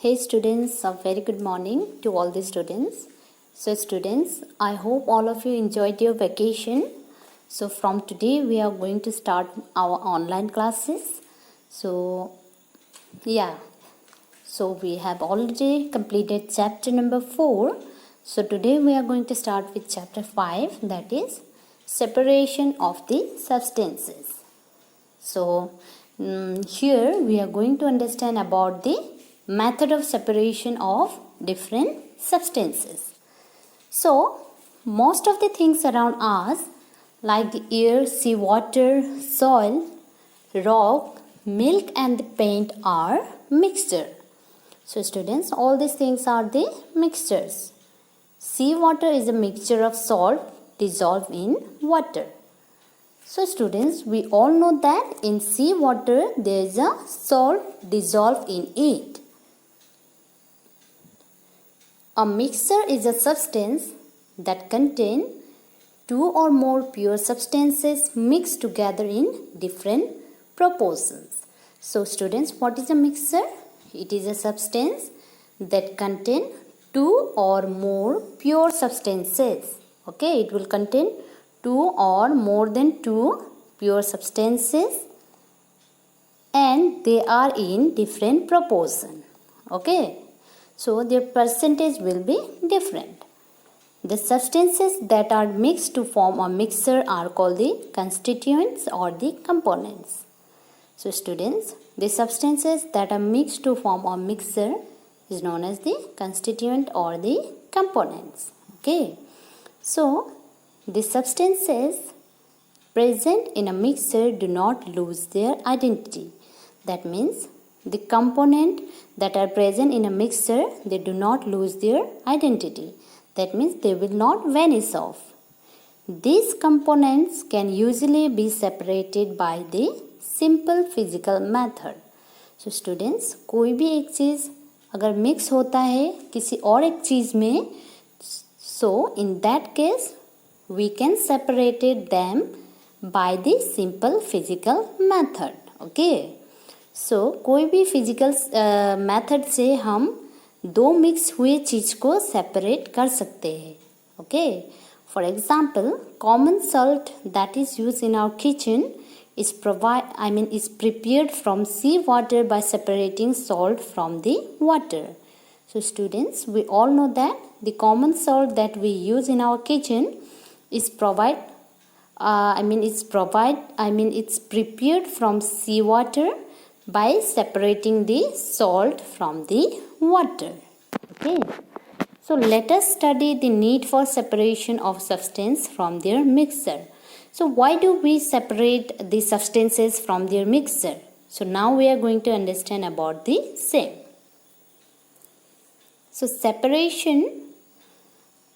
Hey students, a very good morning to all the students. So students, I hope all of you enjoyed your vacation. So from today we are going to start our online classes. So we have already completed chapter number 4. So today we are going to start with chapter 5, that is separation of the substances. So here we are going to understand about the method of separation of different substances. So most of the things around us like the air, sea water, soil, rock, milk and the paint are mixture. So students, all these things are the mixtures. Sea water is a mixture of salt dissolved in water. So students, we all know that in sea water there is a salt dissolved in it. A mixture is a substance that contains two or more pure substances mixed together in different proportions. So students, what is a mixture? It is a substance that contains two or more pure substances. Okay, it will contain two or more than two pure substances and they are in different proportion. Okay, so their percentage will be different. The substances that are mixed to form a mixture are called the constituents or the components. So students, the substances that are mixed to form a mixture is known as the constituent or the components. Okay, so the substances present in a mixture do not lose their identity. That means the component that are present in a mixture, they do not lose their identity. That means they will not vanish off. These components can usually be separated by the simple physical method. So students, कोई भी एक चीज़ अगर mix होता है किसी और एक चीज़ में, so in that case we can separate them by the simple physical method. Okay. So कोई भी physical method से हम दो मिक्स हुए चीज़ को सेपरेट कर सकते हैं. Okay. For example, common salt that is used in our kitchen is prepared from sea water by separating salt from the water. So students, we all know that the common salt that we use in our kitchen is prepared from seawater by separating the salt from the water. Okay. So let us study the need for separation of substance from their mixture. So why do we separate the substances from their mixture? So now we are going to understand about the same. So separation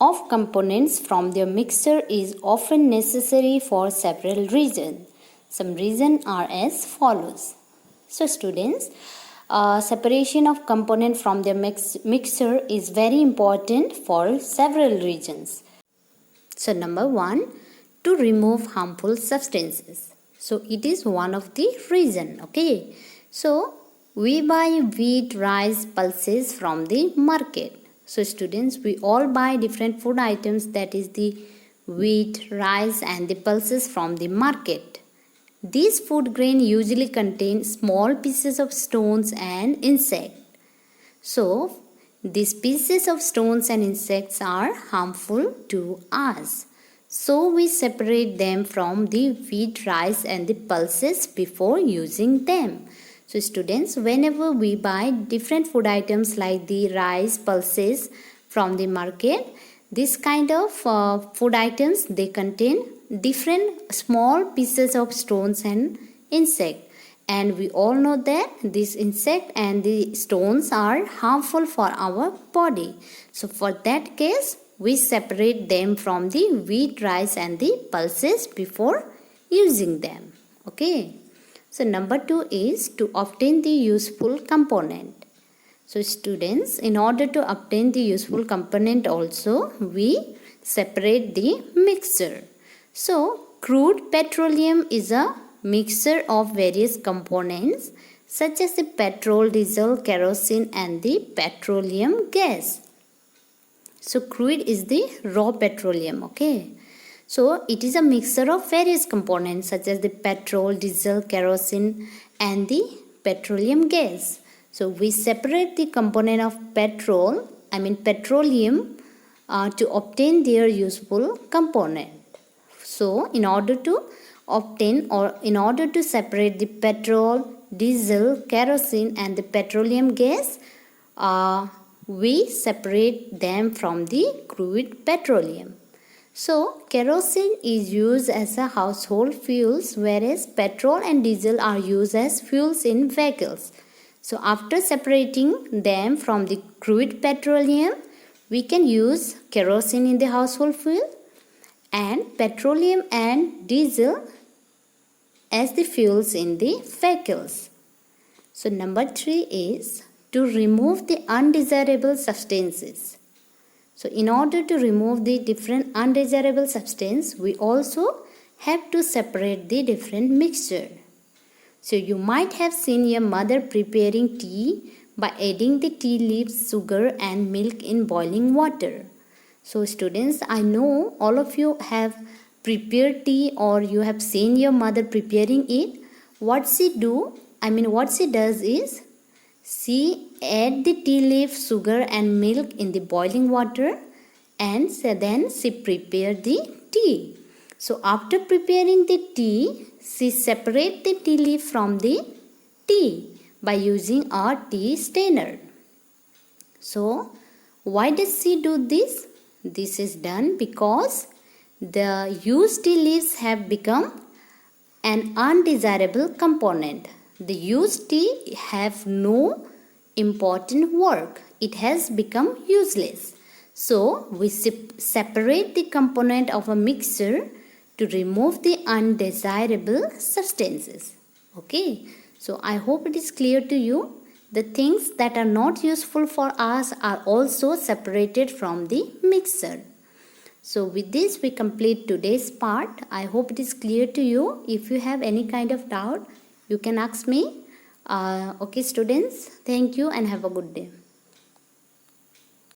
of components from their mixture is often necessary for several reasons. Some reasons are as follows. So students, separation of component from their mixture is very important for several reasons. So number 1, to remove harmful substances. So it is one of the reason. Okay. So we buy wheat, rice, pulses from the market. So students, we all buy different food items, that is the wheat, rice and the pulses from the market. These food grain usually contain small pieces of stones and insects. So these pieces of stones and insects are harmful to us. So we separate them from the wheat, rice and the pulses before using them. So students, whenever we buy different food items like the rice, pulses from the market, this kind of food items, they contain different small pieces of stones and insect. And we all know that this insect and the stones are harmful for our body. So for that case, we separate them from the wheat, rice and the pulses before using them. Okay. So number 2 is to obtain the useful component. So students, in order to obtain the useful component also, we separate the mixture. So crude petroleum is a mixture of various components such as the petrol, diesel, kerosene and the petroleum gas. So crude is the raw petroleum, okay. So it is a mixture of various components such as the petrol, diesel, kerosene and the petroleum gas. So we separate the component of petroleum to obtain their useful component. So in order to separate the petrol, diesel, kerosene and the petroleum gas, we separate them from the crude petroleum. So kerosene is used as a household fuels, whereas petrol and diesel are used as fuels in vehicles. So after separating them from the crude petroleum, we can use kerosene in the household fuel and petroleum and diesel as the fuels in the vehicles. So number 3 is to remove the undesirable substances. So in order to remove the different undesirable substance, we also have to separate the different mixture. So you might have seen your mother preparing tea by adding the tea leaves, sugar and milk in boiling water. So students, I know all of you have prepared tea or you have seen your mother preparing it. What she does is she add the tea leaf, sugar and milk in the boiling water and then she prepare the tea. So after preparing the tea, she separate the tea leaf from the tea by using a tea strainer. So why does she do this? This is done because the used tea leaves have become an undesirable component. The used tea have no important work. It has become useless. So we separate the component of a mixture to remove the undesirable substances. Okay. So I hope it is clear to you. The things that are not useful for us are also separated from the mixture. So with this we complete today's part. I hope it is clear to you. If you have any kind of doubt, you can ask me. Okay students, thank you and have a good day.